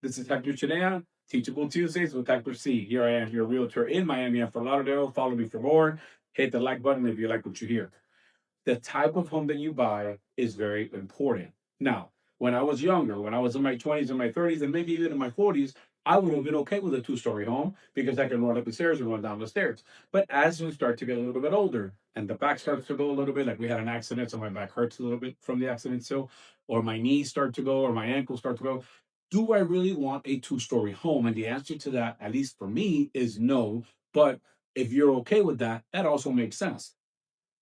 This is Hector C, Teachable Tuesdays with Hector C. Here I am, your realtor in Miami and Fort Lauderdale. Follow me for more. Hit the like button if you like what you hear. The type of home that you buy is very important. Now, when I was younger, when I was in my 20s and my 30s, and maybe even in my 40s, I would have been okay with a two-story home because I can run up the stairs and run down the stairs. But as we start to get a little bit older and the back starts to go a little bit, like we had an accident, so my back hurts a little bit from the accident still, or my knees start to go, or my ankles start to go. Do I really want a two-story home? And the answer to that, at least for me, is no. But if you're okay with that, that also makes sense.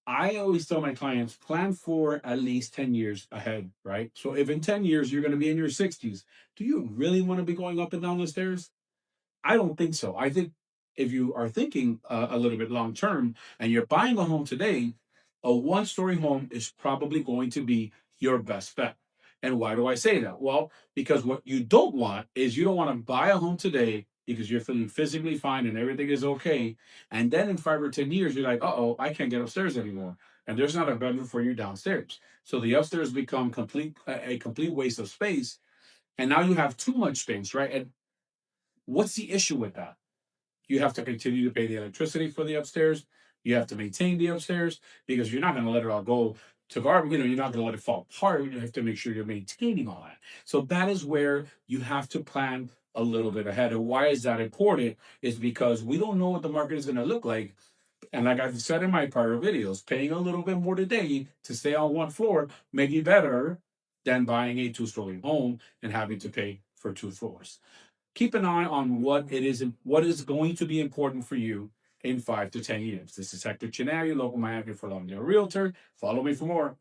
I always tell my clients plan for at least 10 years ahead, right? So if in 10 years you're going to be in your 60s, do you really want to be going up and down the stairs? I don't think so. I think if you are thinking a little bit long term and you're buying a home today, a one-story home is probably going to be your best bet. And why do I say that? Well, because what you don't want is you don't want to buy a home today because you're feeling physically fine and everything is okay. And then in 5 or 10 years, you're like, uh-oh, I can't get upstairs anymore. And there's not a bedroom for you downstairs. So the upstairs become a complete waste of space. And now you have too much space, right? And what's the issue with that? You have to continue to pay the electricity for the upstairs. You have to maintain the upstairs because you're not going to let it all go to garbage. You're not going to let it fall apart. You have to make sure you're maintaining all that. So that is where you have to plan a little bit ahead. And why is that important? Is because we don't know what the market is going to look like. And like I've said in my prior videos, paying a little bit more today to stay on one floor may be better than buying a two-story home and having to pay for two floors. Keep an eye on what is going to be important for you in 5 to 10 years. This is Hector Chinari, local Miami for Lauderdale realtor. Follow me for more.